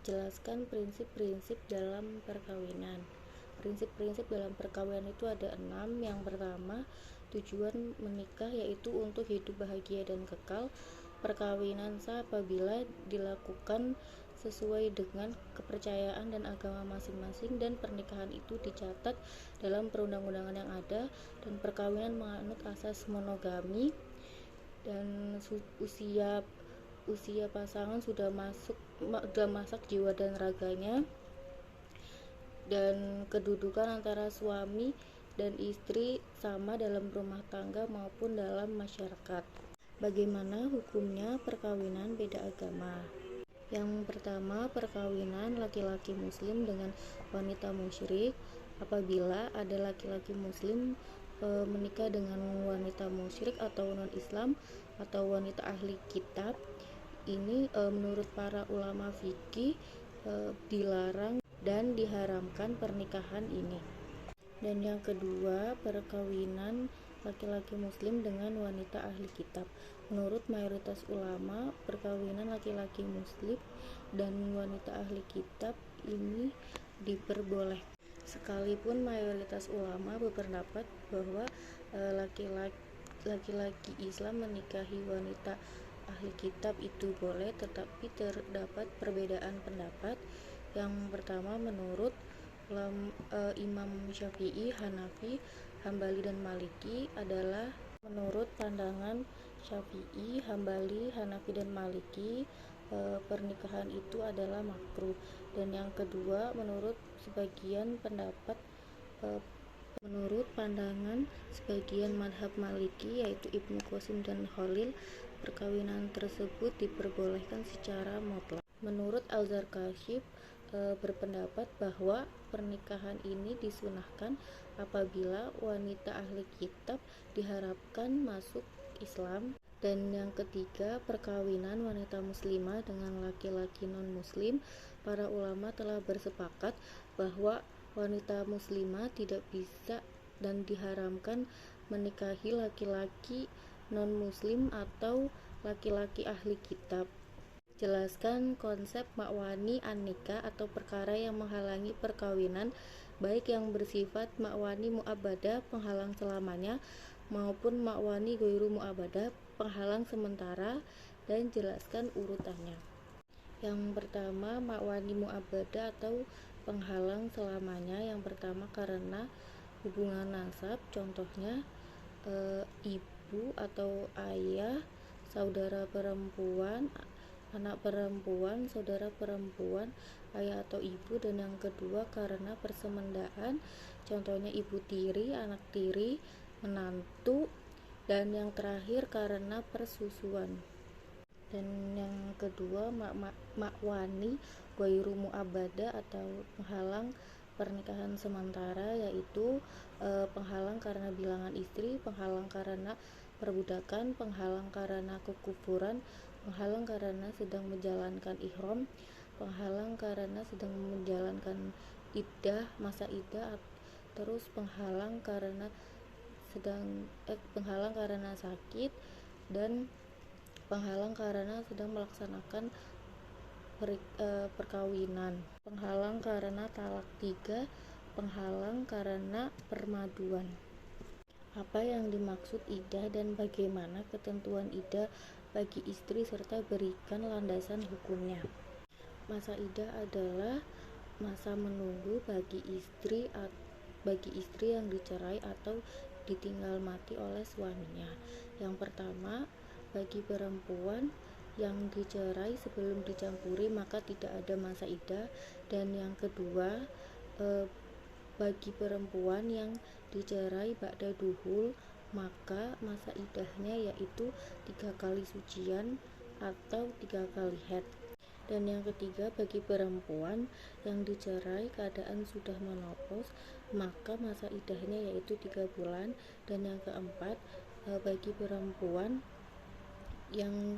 Jelaskan prinsip-prinsip dalam perkawinan. Prinsip-prinsip dalam perkawinan itu ada 6. Yang pertama, tujuan menikah yaitu untuk hidup bahagia dan kekal. Perkawinan sah apabila dilakukan sesuai dengan kepercayaan dan agama masing-masing, dan pernikahan itu dicatat dalam perundang-undangan yang ada, dan perkawinan menganut asas monogami, dan usia pasangan sudah masak jiwa dan raganya, dan kedudukan antara suami dan istri sama dalam rumah tangga maupun dalam masyarakat. Bagaimana hukumnya perkawinan beda agama? Yang pertama, perkawinan laki-laki muslim dengan wanita musyrik. Apabila ada laki-laki muslim menikah dengan wanita musyrik atau non-Islam atau wanita ahli kitab, ini menurut para ulama fikih dilarang dan diharamkan pernikahan ini. Dan yang kedua, perkawinan laki-laki muslim dengan wanita ahli kitab. Menurut mayoritas ulama, perkawinan laki-laki muslim dan wanita ahli kitab ini diperbolehkan. Sekalipun mayoritas ulama berpendapat bahwa laki-laki Islam menikahi wanita ahli kitab itu boleh, tetapi terdapat perbedaan pendapat. Yang pertama, menurut Imam Syafi'i, Hanafi, Hambali, dan Maliki adalah menurut pandangan Syafi'i, Hambali, Hanafi, dan Maliki pernikahan itu adalah makruh. Dan yang kedua, menurut pandangan sebagian madhab Maliki yaitu Ibnu Qasim dan Khalil, perkawinan tersebut diperbolehkan secara mutlak. Menurut Al-Zarkasyib berpendapat bahwa pernikahan ini disunahkan apabila wanita ahli kitab diharapkan masuk Islam. Dan yang ketiga, perkawinan wanita muslimah dengan laki-laki non-muslim. Para ulama telah bersepakat bahwa wanita muslimah tidak bisa dan diharamkan menikahi laki-laki non-muslim atau laki-laki ahli kitab. Jelaskan konsep makwani an-nikah atau perkara yang menghalangi perkawinan, baik yang bersifat makwani mu'abbadah, penghalang selamanya, maupun makwani ghairu mu'abbadah, penghalang sementara, dan jelaskan urutannya. Yang pertama, makwani mu'abbadah atau penghalang selamanya. Yang pertama, karena hubungan nasab, contohnya ibu atau ayah, saudara perempuan, anak perempuan, saudara perempuan, ayah atau ibu. Dan yang kedua, karena persemendaan, contohnya ibu tiri, anak tiri, menantu. Dan yang terakhir, karena persusuan. Dan yang kedua, makwani ghairu mu'abbadah atau penghalang pernikahan sementara, yaitu penghalang karena bilangan istri, penghalang karena perbudakan, penghalang karena kekufuran, penghalang karena sedang menjalankan ihram, penghalang karena sedang menjalankan masa iddah, terus penghalang karena sakit, dan penghalang karena sedang melaksanakan perkawinan, penghalang karena talak 3, penghalang karena permaduan. Apa yang dimaksud iddah dan bagaimana ketentuan iddah bagi istri serta berikan landasan hukumnya. Masa iddah adalah masa menunggu bagi istri yang dicerai atau ditinggal mati oleh suaminya. Yang pertama, bagi perempuan yang dicerai sebelum dicampuri maka tidak ada masa iddah. Dan yang kedua, bagi perempuan yang dicerai ba'da duhul, maka masa iddahnya yaitu 3 kali sucian atau 3 kali haid. Dan yang ketiga, bagi perempuan yang dicerai keadaan sudah menopause, maka masa iddahnya yaitu 3 bulan. Dan yang keempat, bagi perempuan yang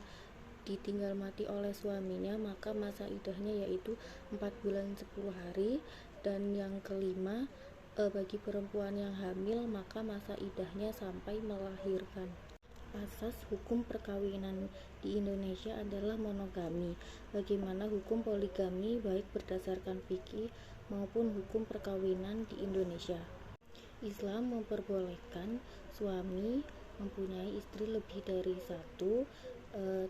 ditinggal mati oleh suaminya, maka masa iddahnya yaitu 4 bulan 10 hari. Dan yang kelima, bagi perempuan yang hamil, maka masa iddahnya sampai melahirkan. asas hukum perkawinan di Indonesia adalah monogami. Bagaimana hukum poligami baik berdasarkan fikih maupun hukum perkawinan di Indonesia? Islam memperbolehkan suami mempunyai istri lebih dari satu,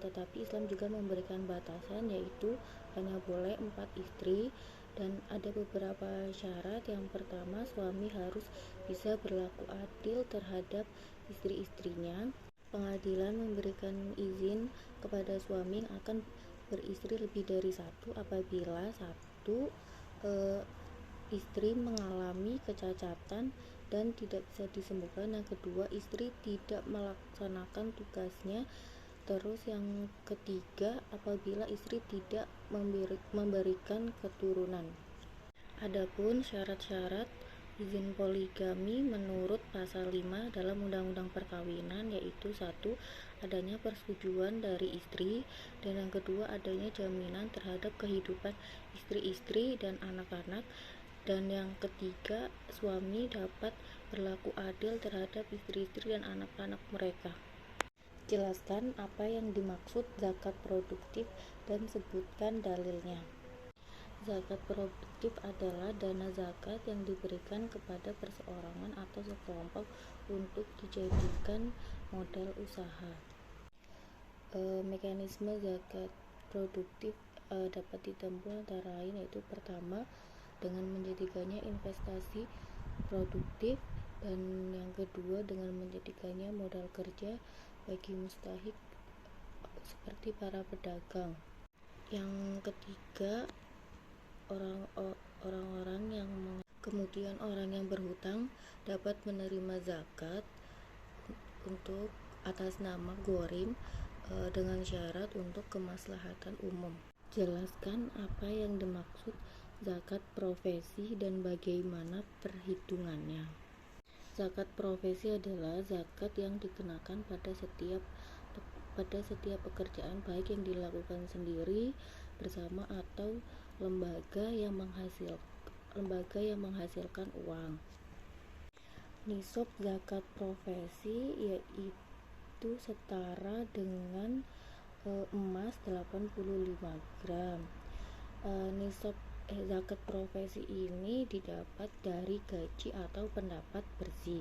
tetapi Islam juga memberikan batasan, yaitu hanya boleh 4 istri, dan ada beberapa syarat. Yang pertama, suami harus bisa berlaku adil terhadap istri-istrinya. Pengadilan memberikan izin kepada suami yang akan beristri lebih dari satu apabila satu, istri mengalami kecacatan dan tidak bisa disembuhkan. Yang kedua, istri tidak melaksanakan tugasnya. Terus yang ketiga, apabila istri tidak memberikan keturunan. Adapun syarat-syarat izin poligami menurut pasal 5 dalam Undang-Undang Perkawinan, yaitu 1. Adanya persetujuan dari istri, dan yang kedua adanya jaminan terhadap kehidupan istri-istri dan anak-anak, dan yang ketiga suami dapat berlaku adil terhadap istri-istri dan anak-anak mereka. Jelaskan apa yang dimaksud zakat produktif dan sebutkan dalilnya. Zakat produktif adalah dana zakat yang diberikan kepada perseorangan atau sekelompok untuk dijadikan modal usaha. Mekanisme zakat produktif dapat ditempuh antara lain, yaitu pertama, dengan menjadikannya investasi produktif, dan yang kedua dengan menjadikannya modal kerja bagi mustahik seperti para pedagang. Yang ketiga, kemudian orang yang berhutang dapat menerima zakat untuk atas nama ghorim dengan syarat untuk kemaslahatan umum. Jelaskan apa yang dimaksud zakat profesi dan bagaimana perhitungannya. Zakat profesi adalah zakat yang dikenakan pada setiap pekerjaan, baik yang dilakukan sendiri, bersama, atau lembaga yang menghasilkan uang. Nisab zakat profesi yaitu setara dengan emas 85 gram. Nisab zakat profesi ini didapat dari gaji atau pendapat bersih.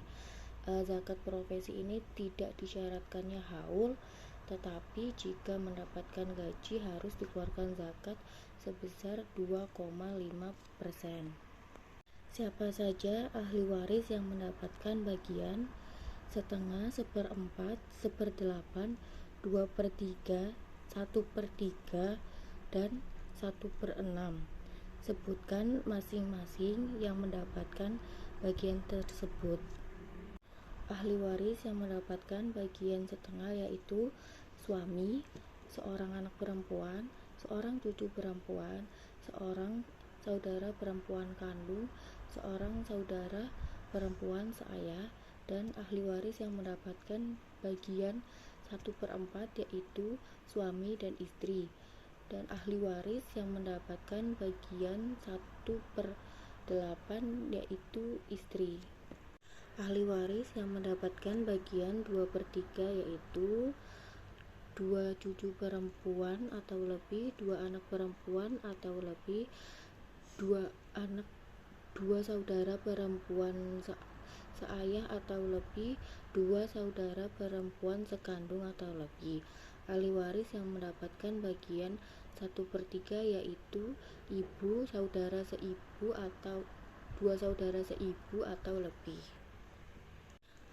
Zakat profesi ini tidak disyaratkannya haul, tetapi jika mendapatkan gaji harus dikeluarkan zakat sebesar 2,5%. Siapa saja ahli waris yang mendapatkan bagian setengah, 1/4, 1/8, 2/3, 1/3, dan 1/6? Sebutkan masing-masing yang mendapatkan bagian tersebut. Ahli waris yang mendapatkan bagian setengah yaitu suami, seorang anak perempuan, seorang cucu perempuan, seorang saudara perempuan kandung, seorang saudara perempuan seayah, dan ahli waris yang mendapatkan bagian 1/4 yaitu suami dan istri, dan ahli waris yang mendapatkan bagian 1/8 yaitu istri. Ahli waris yang mendapatkan bagian 2/3 yaitu 2 cucu perempuan atau lebih, 2 anak perempuan atau lebih, 2 saudara perempuan seayah atau lebih, 2 saudara perempuan sekandung atau lebih. Ahli waris yang mendapatkan bagian 1/3 yaitu ibu, saudara seibu, atau 2 saudara seibu atau lebih.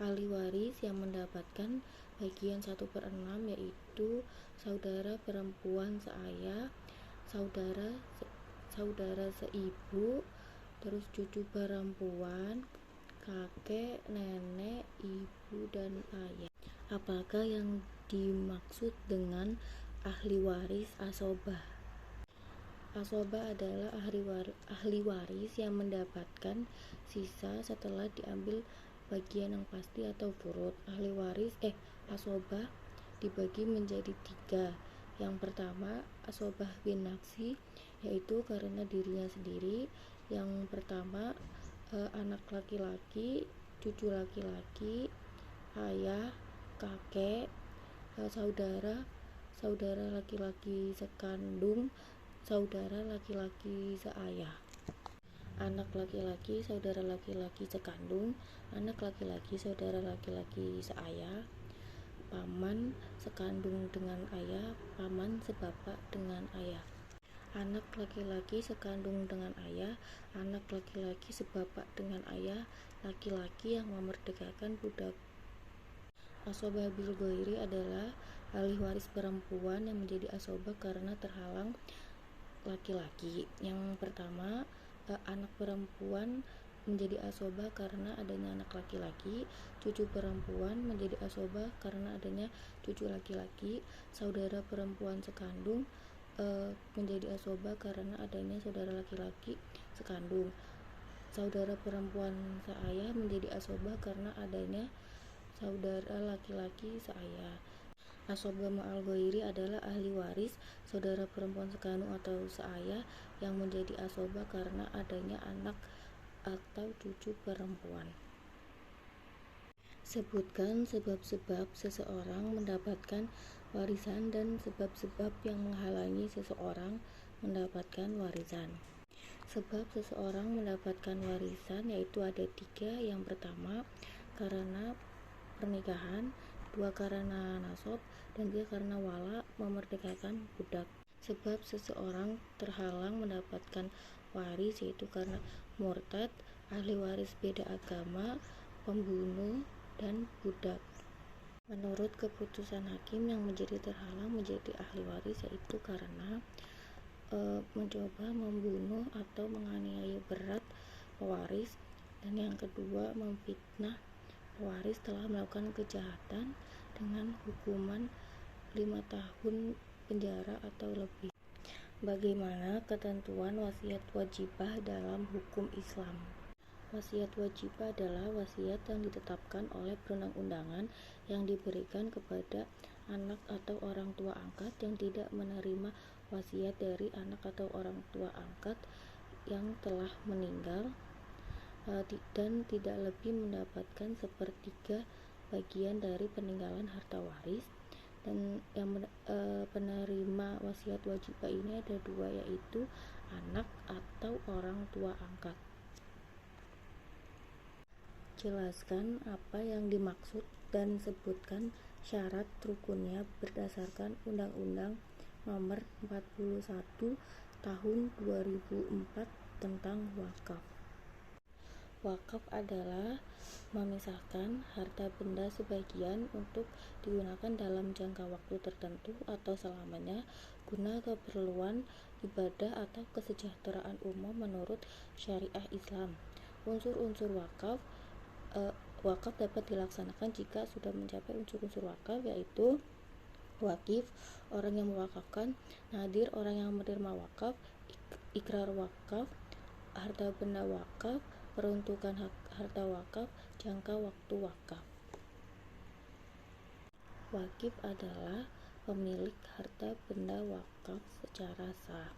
Ahli waris yang mendapatkan bagian 1/6 yaitu saudara perempuan seayah, saudara seibu, terus cucu perempuan, kakek, nenek, ibu, dan ayah. Apakah yang dimaksud dengan ahli waris asobah? Asobah adalah ahli waris yang mendapatkan sisa setelah diambil bagian yang pasti atau furud. Asobah dibagi menjadi 3. Yang pertama, asobah bin nafsi, yaitu karena dirinya sendiri. Yang pertama, anak laki-laki, cucu laki-laki, ayah, kakek, saudara, saudara laki-laki sekandung, saudara laki-laki seayah. Anak laki-laki, saudara laki-laki sekandung, anak laki-laki, saudara laki-laki seayah. Paman sekandung dengan ayah, paman sebapak dengan ayah. Anak laki-laki sekandung dengan ayah, anak laki-laki sebapak dengan ayah, laki-laki yang memerdekakan budak. Asobah bil ghairi adalah ahli waris perempuan yang menjadi asobah karena terhalang laki-laki. Yang pertama, anak perempuan menjadi asobah karena adanya anak laki-laki, cucu perempuan menjadi asobah karena adanya cucu laki-laki, saudara perempuan sekandung menjadi asobah karena adanya saudara laki-laki sekandung, saudara perempuan seayah menjadi asobah karena adanya saudara laki-laki seayah. Asobah ma'al ghairi adalah ahli waris saudara perempuan sekandung atau seayah yang menjadi asobah karena adanya anak atau cucu perempuan. Sebutkan sebab-sebab seseorang mendapatkan warisan dan sebab-sebab yang menghalangi seseorang mendapatkan warisan. Sebab seseorang mendapatkan warisan yaitu ada 3. Yang pertama, karena pernikahan, 2 karena nasab, dan 3 karena wala memerdekakan budak. Sebab seseorang terhalang mendapatkan waris yaitu karena murtad, ahli waris beda agama, pembunuh, dan budak. Menurut keputusan hakim, yang menjadi terhalang menjadi ahli waris yaitu karena mencoba membunuh atau menganiaya berat pewaris, dan yang kedua memfitnah pewaris telah melakukan kejahatan dengan hukuman 5 tahun penjara atau lebih. Bagaimana ketentuan wasiat wajibah dalam hukum Islam? Wasiat wajibah adalah wasiat yang ditetapkan oleh perundang-undangan yang diberikan kepada anak atau orang tua angkat yang tidak menerima wasiat dari anak atau orang tua angkat yang telah meninggal dan tidak lebih mendapatkan 1/3 bagian dari peninggalan harta waris. Dan yang penerima wasiat wajibah ini ada 2, yaitu anak atau orang tua angkat. Jelaskan apa yang dimaksud dan sebutkan syarat rukunnya berdasarkan Undang-Undang Nomor 41 Tahun 2004 tentang wakaf. Wakaf adalah memisahkan harta benda sebagian untuk digunakan dalam jangka waktu tertentu atau selamanya guna keperluan ibadah atau kesejahteraan umum menurut syariah Islam. Unsur-unsur wakaf dapat dilaksanakan jika sudah mencapai unsur-unsur wakaf, yaitu wakif, orang yang mewakafkan, nadir, orang yang menerima wakaf, ikrar wakaf, harta benda wakaf, peruntukan harta wakaf, jangka waktu wakaf. Wakif adalah pemilik harta benda wakaf secara sah.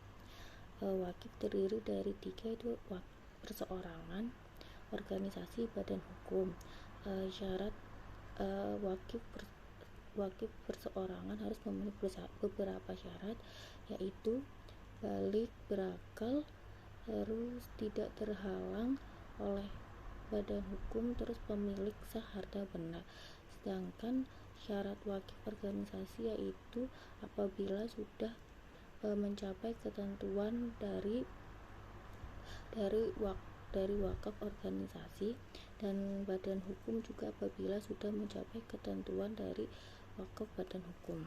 Wakif terdiri dari 3, itu perseorangan, organisasi, badan hukum. Syarat wakif perseorangan harus memenuhi beberapa syarat, yaitu balik berakal, terus tidak terhalang oleh badan hukum, terus pemilik sah harta benda. Sedangkan syarat wakif organisasi yaitu apabila sudah mencapai ketentuan dari wakaf organisasi, dan badan hukum juga apabila sudah mencapai ketentuan dari wakaf badan hukum.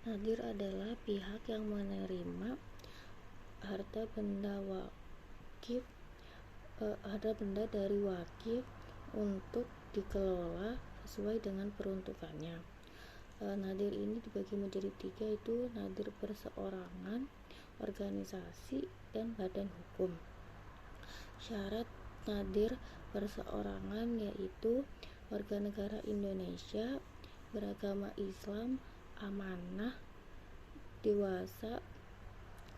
Nadir adalah pihak yang menerima harta benda wakif, harta benda dari wakif untuk dikelola sesuai dengan peruntukannya. Nadir ini dibagi menjadi 3, itu nadir perseorangan, organisasi, dan badan hukum. Syarat nadir perseorangan yaitu warga negara Indonesia, beragama Islam, amanah, dewasa,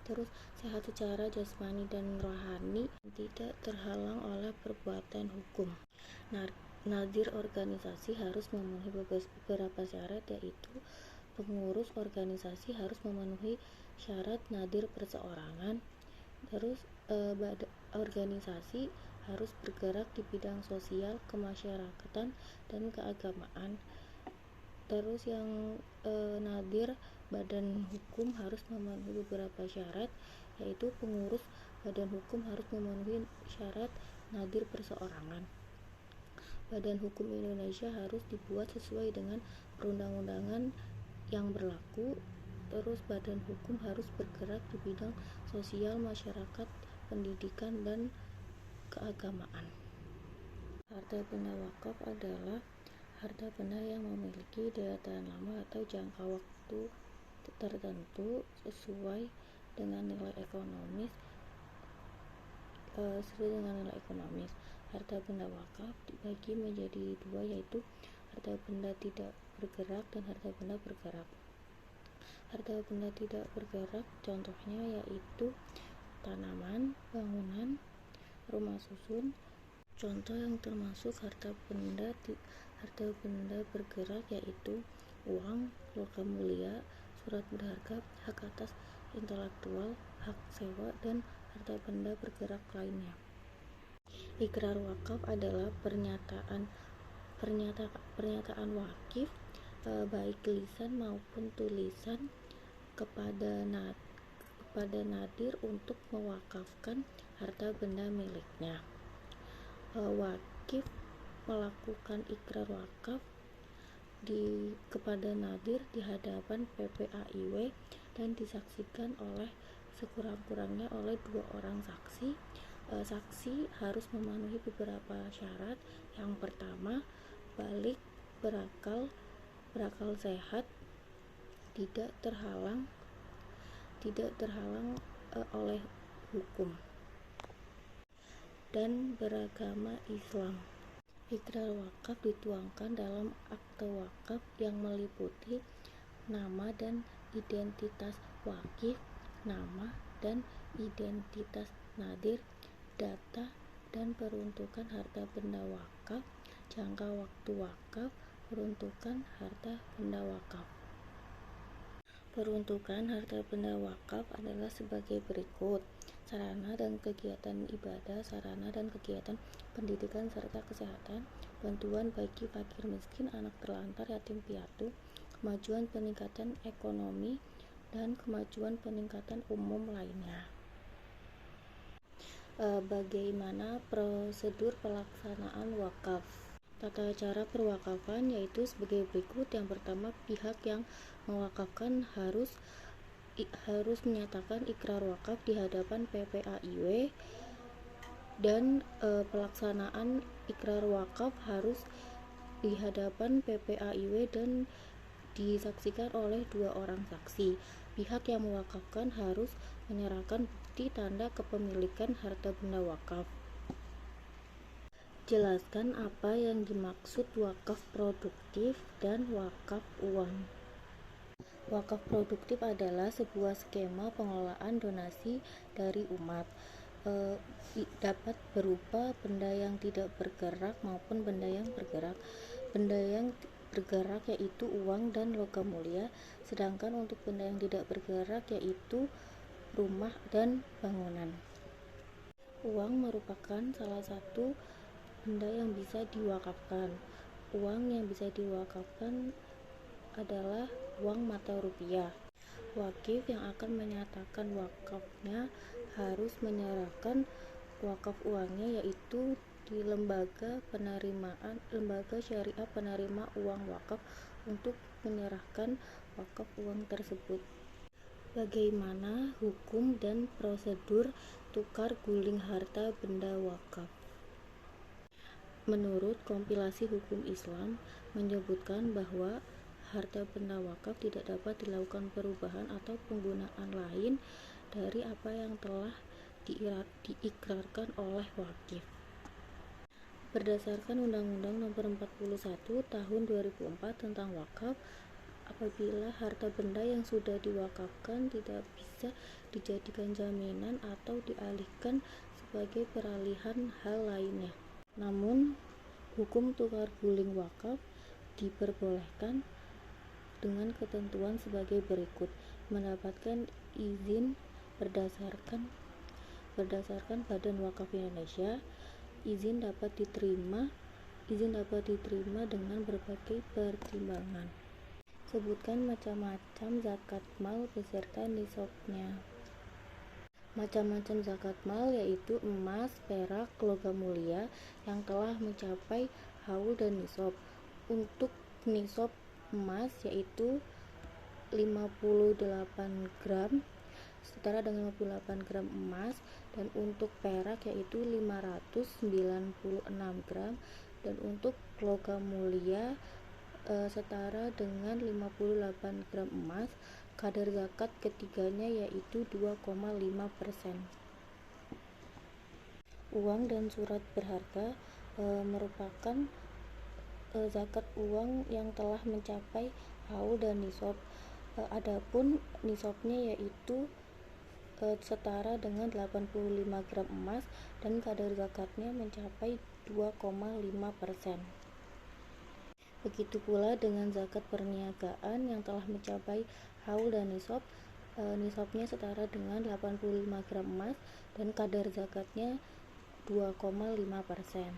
terus sehat secara jasmani dan rohani, tidak terhalang oleh perbuatan hukum. Nadir organisasi harus memenuhi beberapa syarat, yaitu pengurus organisasi harus memenuhi syarat nadir perseorangan. Terus organisasi harus bergerak di bidang sosial, kemasyarakatan, dan keagamaan. Terus yang nadir badan hukum harus memenuhi beberapa syarat, yaitu pengurus badan hukum harus memenuhi syarat nadir perseorangan. Badan hukum Indonesia harus dibuat sesuai dengan perundang-undangan yang berlaku. Terus badan hukum harus bergerak di bidang sosial, masyarakat, pendidikan, dan keagamaan. Harta benda wakaf adalah harta benda yang memiliki daya tahan lama atau jangka waktu tertentu sesuai dengan nilai ekonomis. Harta benda wakaf dibagi menjadi dua, yaitu harta benda tidak bergerak dan harta benda bergerak. Harta benda tidak bergerak contohnya yaitu tanaman, bangunan, rumah susun. Contoh yang termasuk harta benda bergerak yaitu uang, logam mulia, surat berharga, hak atas intelektual, hak sewa, dan harta benda bergerak lainnya. Ikrar wakaf adalah pernyataan wakif baik lisan maupun tulisan kepada nadir untuk mewakafkan harta benda miliknya. Wakif melakukan ikrar wakaf kepada nadir di hadapan PPAIW dan disaksikan oleh sekurang-kurangnya oleh 2 orang saksi. Saksi harus memenuhi beberapa syarat. Yang pertama, balik, berakal sehat, tidak terhalang oleh hukum, dan beragama Islam. Ikrar wakaf dituangkan dalam akte wakaf yang meliputi nama dan identitas wakif, nama dan identitas nadir, data dan peruntukan harta benda wakaf, jangka waktu wakaf, peruntukan harta benda wakaf. Peruntukan harta benda wakaf adalah sebagai berikut: sarana dan kegiatan ibadah, sarana dan kegiatan pendidikan serta kesehatan, bantuan bagi fakir miskin, anak terlantar, yatim piatu, kemajuan peningkatan ekonomi, dan kemajuan peningkatan umum lainnya. Bagaimana prosedur pelaksanaan wakaf? Tata cara perwakafan yaitu sebagai berikut. Yang pertama, pihak yang mewakafkan harus menyatakan ikrar wakaf di hadapan PPAIW, dan pelaksanaan ikrar wakaf harus di hadapan PPAIW dan disaksikan oleh 2 orang saksi. Pihak yang mewakafkan harus menyerahkan bukti tanda kepemilikan harta benda wakaf. Jelaskan apa yang dimaksud wakaf produktif dan wakaf uang. Wakaf produktif adalah sebuah skema pengelolaan donasi dari umat. Dapat berupa benda yang tidak bergerak maupun benda yang bergerak. Benda yang bergerak yaitu uang dan logam mulia, sedangkan untuk benda yang tidak bergerak yaitu rumah dan bangunan. Uang merupakan salah satu benda yang bisa diwakafkan. Uang yang bisa diwakafkan adalah uang mata rupiah. Wakif yang akan menyatakan wakafnya harus menyerahkan wakaf uangnya yaitu di lembaga syariah penerima uang wakaf untuk menyerahkan wakaf uang tersebut. Bagaimana hukum dan prosedur tukar guling harta benda wakaf? Menurut kompilasi hukum Islam menyebutkan bahwa harta benda wakaf tidak dapat dilakukan perubahan atau penggunaan lain dari apa yang telah diikrarkan oleh wakif. Berdasarkan Undang-Undang Nomor 41 Tahun 2004 tentang wakaf, apabila harta benda yang sudah diwakafkan tidak bisa dijadikan jaminan atau dialihkan sebagai peralihan hal lainnya. Namun Hukum tukar guling wakaf diperbolehkan dengan ketentuan sebagai berikut: mendapatkan izin berdasarkan Badan Wakaf Indonesia. Izin dapat diterima dengan berbagai pertimbangan. Sebutkan macam-macam zakat mal beserta nisabnya. Macam-macam zakat mal yaitu emas, perak, logam mulia yang telah mencapai haul dan nisab. Untuk nisab emas yaitu 58 gram, setara dengan 58 gram emas, dan untuk perak yaitu 596 gram, dan untuk logam mulia setara dengan 58 gram emas. Kadar zakat ketiganya yaitu 2,5%. Uang dan surat berharga merupakan zakat uang yang telah mencapai haul dan nisab. Adapun nisabnya yaitu setara dengan 85 gram emas dan kadar zakatnya mencapai 2,5%. Begitu pula dengan zakat perniagaan yang telah mencapai haul dan nisab. Nisabnya setara dengan 85 gram emas dan kadar zakatnya 2,5%.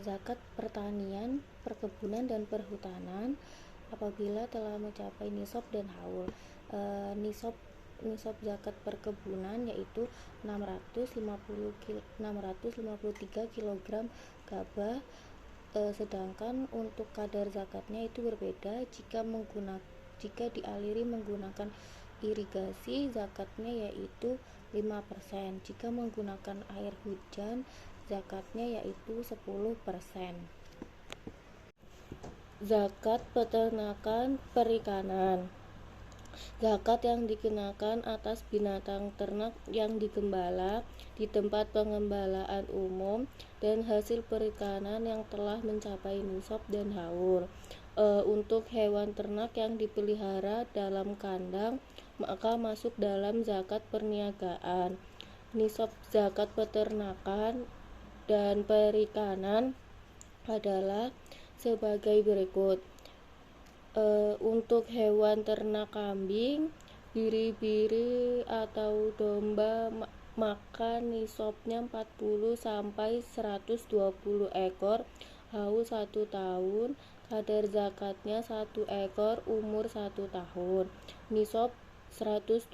Zakat pertanian, perkebunan, dan perhutanan apabila telah mencapai nisab dan haul. Nisab zakat perkebunan yaitu 653 kg gabah, sedangkan untuk kadar zakatnya itu berbeda. Jika dialiri menggunakan irigasi, zakatnya yaitu 5%. Jika menggunakan air hujan, zakatnya yaitu 10%. Zakat peternakan perikanan. Zakat yang dikenakan atas binatang ternak yang digembala di tempat pengembalaan umum dan hasil perikanan yang telah mencapai nisab dan haul. Untuk hewan ternak yang dipelihara dalam kandang maka masuk dalam zakat perniagaan. Nisab zakat peternakan dan perikanan adalah sebagai berikut. Untuk hewan ternak kambing, biri-biri atau domba maka nisabnya 40 sampai 120 ekor, haul 1 tahun, kadar zakatnya 1 ekor umur 1 tahun. Nisab 121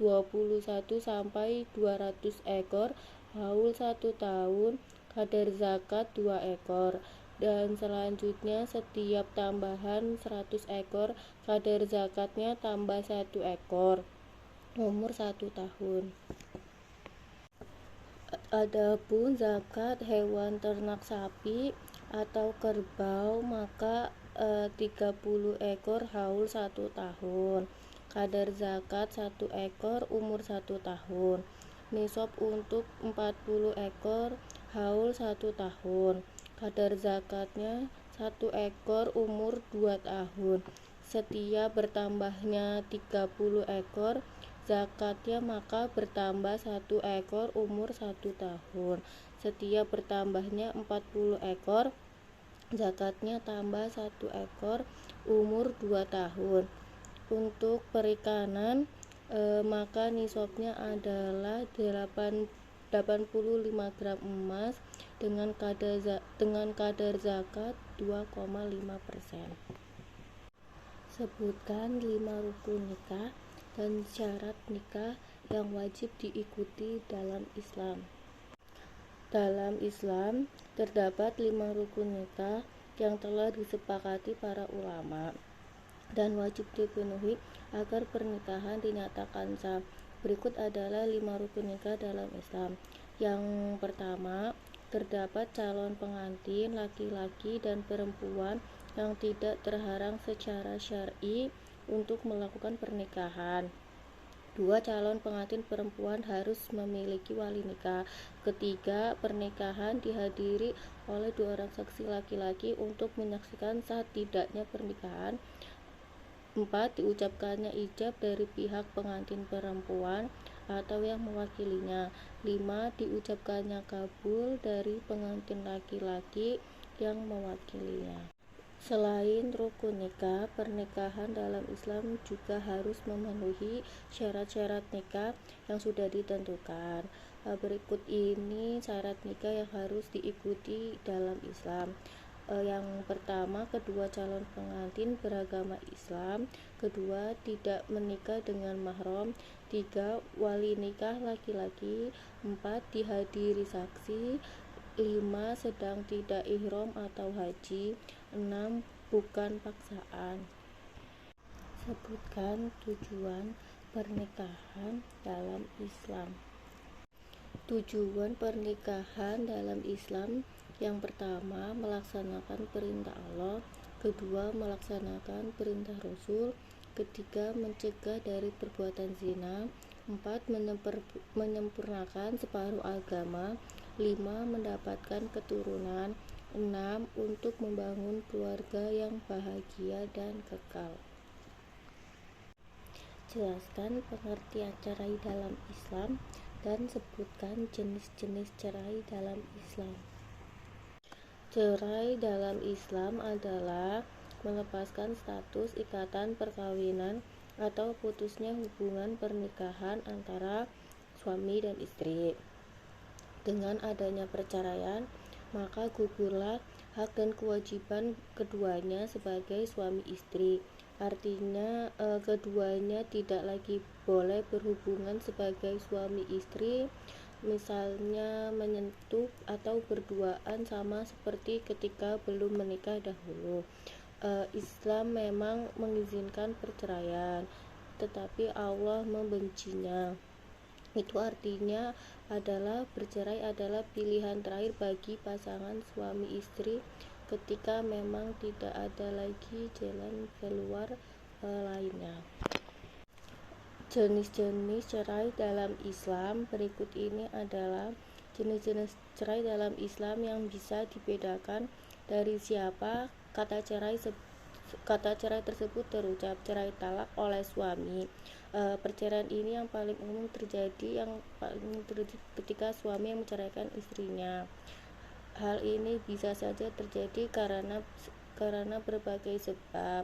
sampai 200 ekor, haul 1 tahun, kadar zakat 2 ekor. Dan selanjutnya setiap tambahan 100 ekor, kadar zakatnya tambah 1 ekor, umur 1 tahun. Adapun zakat hewan ternak sapi atau kerbau maka 30 ekor, haul 1 tahun, kadar zakat 1 ekor, umur 1 tahun. Nisab untuk 40 ekor, haul 1 tahun, kadar zakatnya 1 ekor, umur 2 tahun. Setiap bertambahnya 30 ekor, zakatnya maka bertambah 1 ekor, umur 1 tahun. Setiap bertambahnya 40 ekor, zakatnya tambah 1 ekor, umur 2 tahun. Untuk perikanan maka nisabnya adalah 85 gram emas dengan kadar zakat 2,5%. Sebutkan 5 rukun nikah dan syarat nikah yang wajib diikuti dalam Islam. Dalam Islam terdapat 5 rukun nikah yang telah disepakati para ulama dan wajib dipenuhi agar pernikahan dinyatakan sah. Berikut adalah 5 rukun nikah dalam Islam. Yang pertama, terdapat calon pengantin laki-laki dan perempuan yang tidak terhalang secara syar'i untuk melakukan pernikahan. 2. Calon pengantin perempuan harus memiliki wali nikah. Ketiga, pernikahan dihadiri oleh 2 orang saksi laki-laki untuk menyaksikan sah tidaknya pernikahan. 4. Diucapkannya ijab dari pihak pengantin perempuan. atau yang mewakilinya. 5. Diucapkannya kabul dari pengantin laki-laki yang mewakilinya. Selain rukun nikah, pernikahan dalam Islam juga harus memenuhi syarat-syarat nikah yang sudah ditentukan. Berikut ini syarat nikah yang harus diikuti dalam Islam. Yang pertama, kedua calon pengantin beragama Islam. Kedua, tidak menikah dengan mahram. 3. Wali nikah laki-laki. 4. Dihadiri saksi. 5. Sedang tidak ihram atau haji. 6. Bukan paksaan. Sebutkan tujuan pernikahan dalam Islam. Tujuan pernikahan dalam Islam: yang pertama, melaksanakan perintah Allah. Kedua, melaksanakan perintah Rasul. Ketiga, mencegah dari perbuatan zina. 4. Menyempurnakan separuh agama. 5. Mendapatkan keturunan. 6. Untuk membangun keluarga yang bahagia dan kekal. Jelaskan pengertian cerai dalam Islam dan sebutkan jenis-jenis cerai dalam Islam. Cerai dalam Islam adalah melepaskan status ikatan perkawinan atau putusnya hubungan pernikahan antara suami dan istri. Dengan adanya perceraian, maka gugurlah hak dan kewajiban keduanya sebagai suami istri. Artinya keduanya tidak lagi boleh berhubungan sebagai suami istri, misalnya menyentuh atau berduaan sama seperti ketika belum menikah dahulu. Islam memang mengizinkan perceraian, tetapi Allah membencinya. Itu artinya adalah bercerai adalah pilihan terakhir bagi pasangan suami istri ketika memang tidak ada lagi jalan keluar lainnya. Jenis-jenis cerai dalam Islam. Berikut ini adalah jenis-jenis cerai dalam Islam yang bisa dibedakan dari siapa kata cerai tersebut terucap. Cerai talak oleh suami. Perceraian ini yang paling umum terjadi ketika suami yang menceraikan istrinya. Hal ini bisa saja terjadi karena berbagai sebab.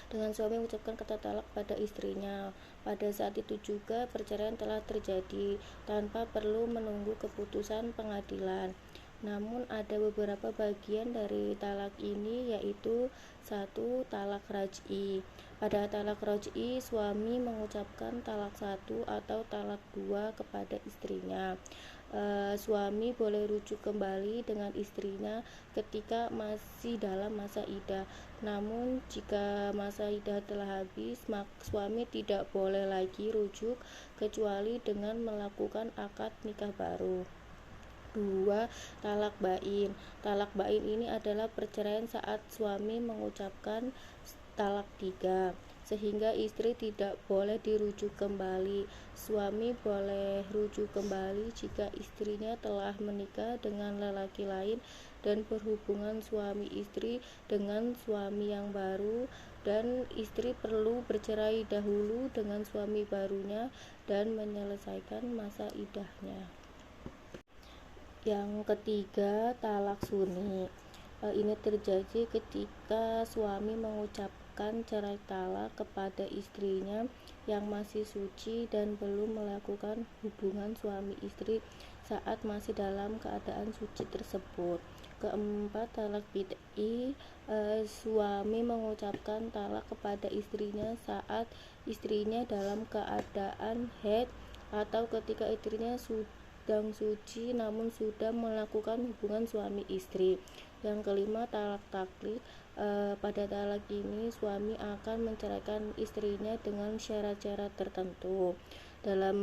Dengan suami mengucapkan kata talak pada istrinya, pada saat itu juga perceraian telah terjadi tanpa perlu menunggu keputusan pengadilan. Namun ada beberapa bagian dari talak ini, yaitu 1. Talak raj'i. Pada talak raj'i, suami mengucapkan talak 1 atau talak 2 kepada istrinya. Suami boleh rujuk kembali dengan istrinya ketika masih dalam masa iddah. Namun jika masa iddah telah habis, maka suami tidak boleh lagi rujuk kecuali dengan melakukan akad nikah baru. 2. Talak bain. Talak bain ini adalah perceraian saat suami mengucapkan talak 3, sehingga istri tidak boleh dirujuk kembali. Suami boleh rujuk kembali jika istrinya telah menikah dengan lelaki lain dan berhubungan suami istri dengan suami yang baru, dan istri perlu bercerai dahulu dengan suami barunya dan menyelesaikan masa iddahnya. Yang ketiga, talak sunni. Ini terjadi ketika suami mengucapkan cerai talak kepada istrinya yang masih suci dan belum melakukan hubungan suami istri saat masih dalam keadaan suci tersebut. Keempat, talak bid'i. Suami mengucapkan talak kepada istrinya saat istrinya dalam keadaan haid atau ketika istrinya sedang suci namun sudah melakukan hubungan suami istri. Yang kelima, talak taklid. Pada talak ini suami akan menceraikan istrinya dengan syarat-syarat tertentu. Dalam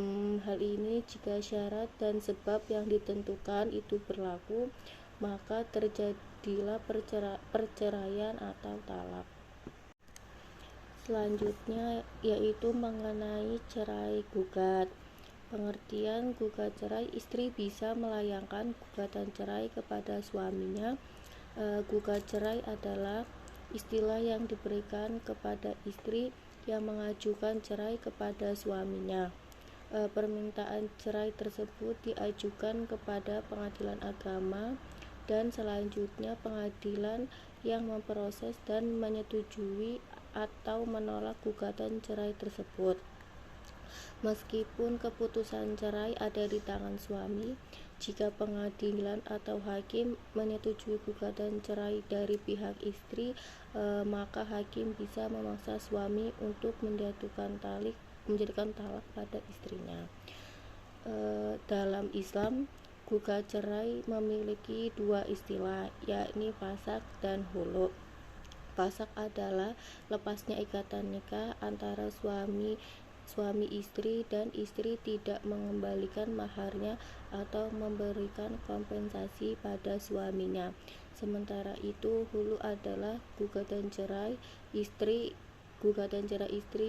hal ini, jika syarat dan sebab yang ditentukan itu berlaku, maka terjadilah perceraian atau talak. Selanjutnya yaitu mengenai cerai gugat. Pengertian gugat cerai: istri bisa melayangkan gugatan cerai kepada suaminya. Gugat cerai adalah istilah yang diberikan kepada istri yang mengajukan cerai kepada suaminya. permintaan cerai tersebut diajukan kepada pengadilan agama dan selanjutnya pengadilan yang memproses dan menyetujui atau menolak gugatan cerai tersebut. Meskipun keputusan cerai ada di tangan suami, jika pengadilan atau hakim menyetujui gugatan cerai dari pihak istri, maka hakim bisa memaksa suami untuk menjatuhkan talak pada istrinya. Dalam Islam, gugat cerai memiliki dua istilah, yakni fasak dan hulu. Fasak adalah lepasnya ikatan nikah antara suami istri dan istri tidak mengembalikan maharnya atau memberikan kompensasi pada suaminya. Sementara itu, hulu adalah gugatan cerai istri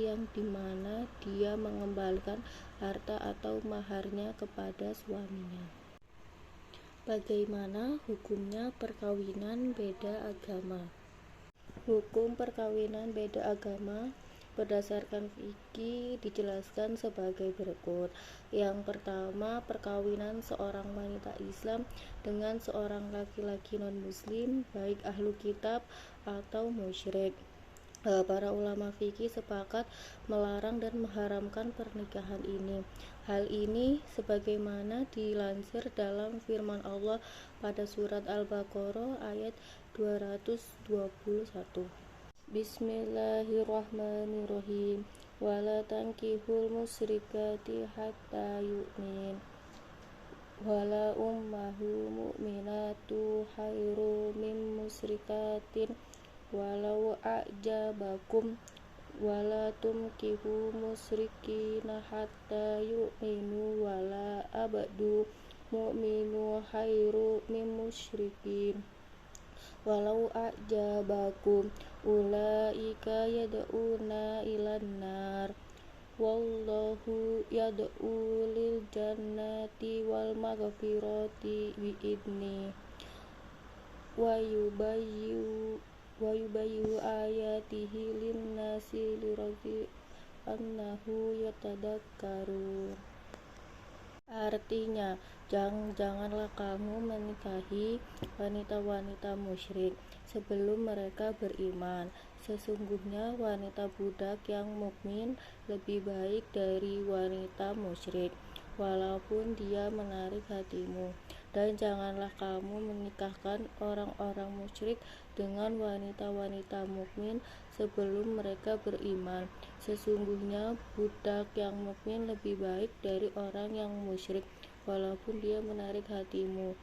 yang dimana dia mengembalikan harta atau maharnya kepada suaminya. Bagaimana hukumnya perkawinan beda agama? Hukum perkawinan beda agama berdasarkan fikih dijelaskan sebagai berikut. Yang pertama, perkawinan seorang wanita Islam dengan seorang laki-laki non-muslim, baik ahlu kitab atau musyrik. Para ulama fikih sepakat melarang dan mengharamkan pernikahan ini. Hal ini sebagaimana dilansir dalam firman Allah pada surat Al-Baqarah ayat 221. Bismillahirrahmanirrahim. Wala tankihul musyrikati hatta yu'min. Wala ummahu mu'minatu khairu min musyrikatin walau a'jabakum. Wala tumkihu musyrikina hatta yu'minu wala abadu mu'minu khairu min musyrikin walau a'jabakum. Ulaika yad'una ilan nar wallahu yad'u lil jannati wal maghfirati bi'idni wa yubayyu ayatihi linnasi lirati annahu yatadakkarun. Artinya, janganlah kamu menikahi wanita-wanita musyrik sebelum mereka beriman. Sesungguhnya wanita budak yang mukmin lebih baik dari wanita musyrik, walaupun dia menarik hatimu. Dan janganlah kamu menikahkan orang-orang musyrik dengan wanita-wanita mukmin sebelum mereka beriman. Sesungguhnya budak yang mukmin lebih baik dari orang yang musyrik, walaupun dia menarik hatimu.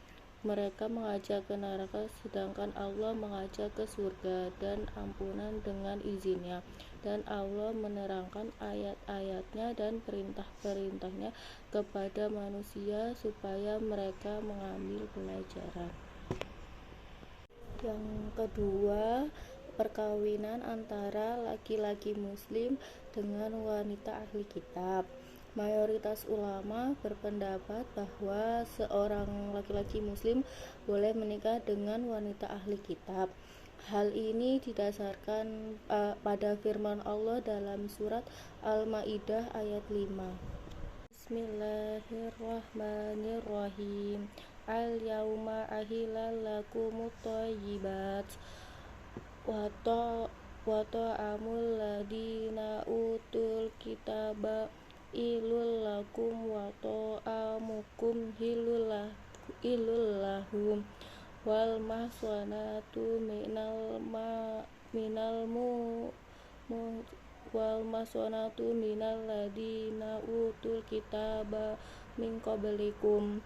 Mereka mengajak ke neraka, sedangkan Allah mengajak ke surga dan ampunan dengan izinnya. Dan Allah menerangkan ayat-ayatnya dan perintah-perintahnya kepada manusia supaya mereka mengambil pelajaran. Yang kedua, perkawinan antara laki-laki muslim dengan wanita ahli kitab. Mayoritas ulama berpendapat bahwa seorang laki-laki muslim boleh menikah dengan wanita ahli kitab. Hal ini didasarkan pada firman Allah dalam surat Al-Maidah ayat 5. Bismillahirrahmanirrahim. Al-yauma ahilal lakumut thayyibat wa ta'amul ladina utul kitaba ilul lakum wa ta'amukum hilul lahum wal mahsanatu minal ladina utul kitaba min qablikum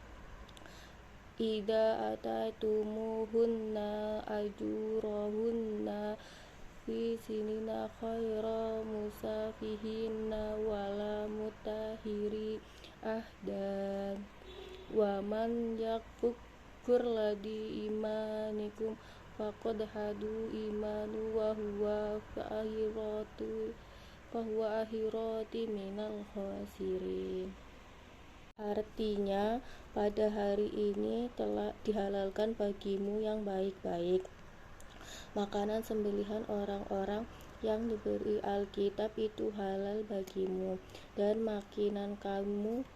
idza ataytumuhunna ajurahunna fi sinina khaira musafihinna wala mutahiri ahdan wa man yakfur ladi imanikum faqad hadu imanu wa huwa akhirati minal khasirin. Artinya, pada hari ini telah dihalalkan bagimu yang baik-baik, makanan sembelihan orang-orang yang diberi Alkitab itu halal bagimu, dan makanan kamu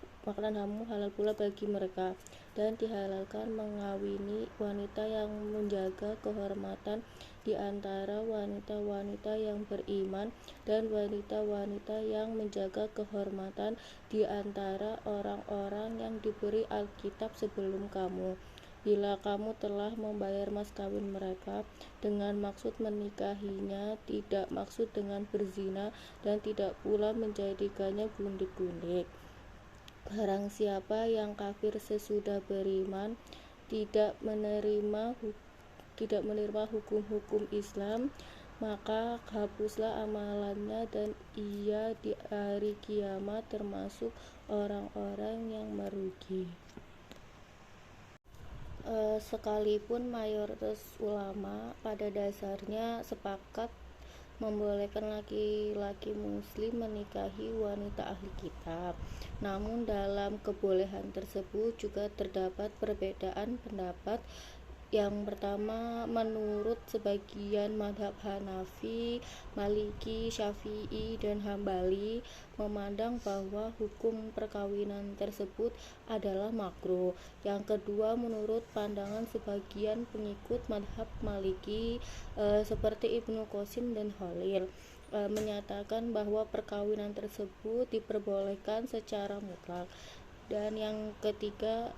halal pula bagi mereka, dan dihalalkan mengawini wanita yang menjaga kehormatan di antara wanita-wanita yang beriman, dan wanita-wanita yang menjaga kehormatan di antara orang-orang yang diberi Alkitab sebelum kamu. Bila kamu telah membayar mas kawin mereka dengan maksud menikahinya, tidak maksud dengan berzina, dan tidak pula menjadikannya gundik-gundik. Barang siapa yang kafir sesudah beriman, tidak menerima hukum-hukum Islam, maka hapuslah amalannya, dan ia di hari kiamat termasuk orang-orang yang merugi. Sekalipun mayoritas ulama pada dasarnya sepakat membolehkan laki-laki muslim menikahi wanita ahli kitab, namun dalam kebolehan tersebut juga terdapat perbedaan pendapat. Yang pertama, menurut sebagian madhab Hanafi, Maliki, Syafi'i, dan Hambali memandang bahwa hukum perkawinan tersebut adalah makruh. Yang kedua, menurut pandangan sebagian pengikut madhab Maliki seperti Ibnu Qasim dan Khalil, menyatakan bahwa perkawinan tersebut diperbolehkan secara mutlak. Dan yang ketiga,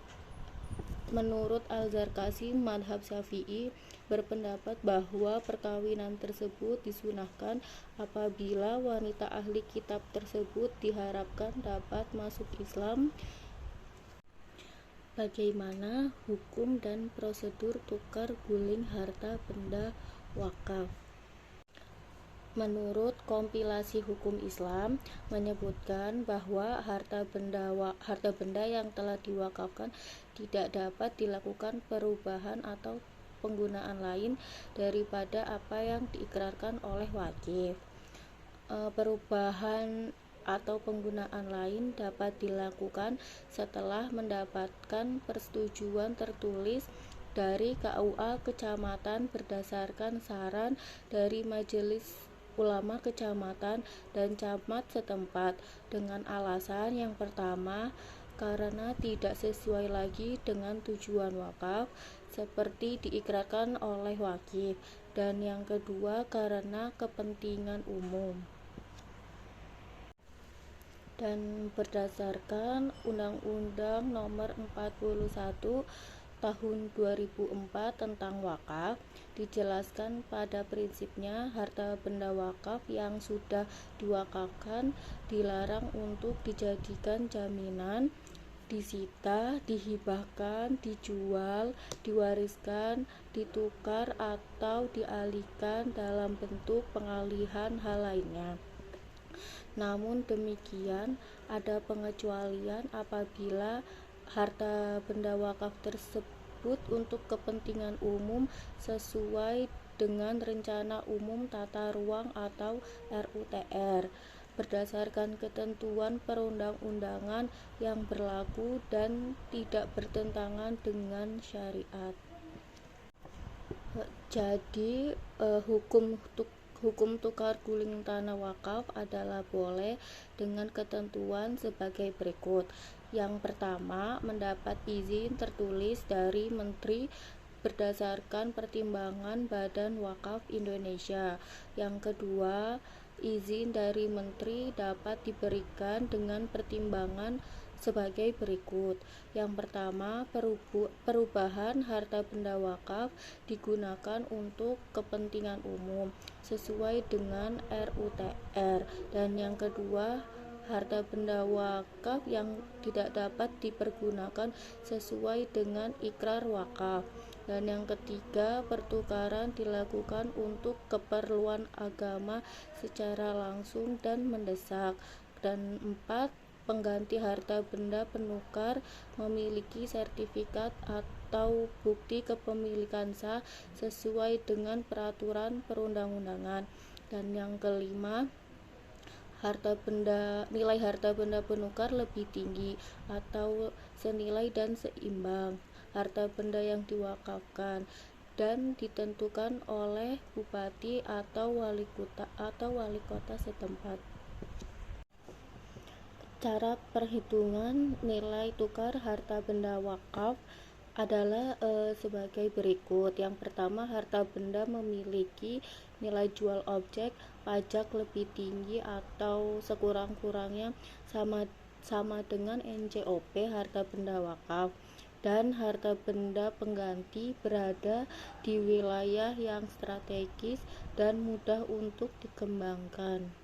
menurut Al-Zarkasi, madhab Syafi'i berpendapat bahwa perkawinan tersebut disunahkan apabila wanita ahli kitab tersebut diharapkan dapat masuk Islam. Bagaimana hukum dan prosedur tukar guling harta benda wakaf? Menurut kompilasi hukum Islam menyebutkan bahwa harta benda yang telah diwakafkan tidak dapat dilakukan perubahan atau penggunaan lain daripada apa yang diikrarkan oleh wakif. Perubahan atau penggunaan lain dapat dilakukan setelah mendapatkan persetujuan tertulis dari KUA kecamatan berdasarkan saran dari Majelis Ulama kecamatan dan camat setempat, dengan alasan yang pertama, karena tidak sesuai lagi dengan tujuan wakaf seperti diikrarkan oleh wakif, dan yang kedua karena kepentingan umum. Dan berdasarkan Undang-Undang Nomor 41 Tahun 2004 tentang wakaf, dijelaskan pada prinsipnya harta benda wakaf yang sudah diwakafkan dilarang untuk dijadikan jaminan, disita, dihibahkan, dijual, diwariskan, ditukar, atau dialihkan dalam bentuk pengalihan hal lainnya. Namun demikian, ada pengecualian apabila harta benda wakaf tersebut untuk kepentingan umum sesuai dengan Rencana Umum Tata Ruang atau RUTR berdasarkan ketentuan perundang-undangan yang berlaku dan tidak bertentangan dengan syariat. Jadi hukum tukar guling tanah wakaf adalah boleh dengan ketentuan sebagai berikut. Yang pertama, mendapat izin tertulis dari Menteri berdasarkan pertimbangan Badan Wakaf Indonesia. Yang kedua, izin dari Menteri dapat diberikan dengan pertimbangan sebagai berikut. Yang pertama, perubahan harta benda wakaf digunakan untuk kepentingan umum sesuai dengan RUTR. Dan yang kedua, harta benda wakaf yang tidak dapat dipergunakan sesuai dengan ikrar wakaf. Dan yang ketiga, pertukaran dilakukan untuk keperluan agama secara langsung dan mendesak. Dan empat, pengganti harta benda penukar memiliki sertifikat atau bukti kepemilikan sah sesuai dengan peraturan perundang-undangan. Dan yang kelima, nilai harta benda penukar lebih tinggi atau senilai dan seimbang harta benda yang diwakafkan. dan ditentukan oleh bupati atau wali kota setempat. Cara perhitungan nilai tukar harta benda wakaf adalah sebagai berikut. Yang pertama, harta benda memiliki nilai jual objek pajak lebih tinggi atau sekurang-kurangnya sama dengan NJOP harta benda wakaf, dan harta benda pengganti berada di wilayah yang strategis dan mudah untuk dikembangkan.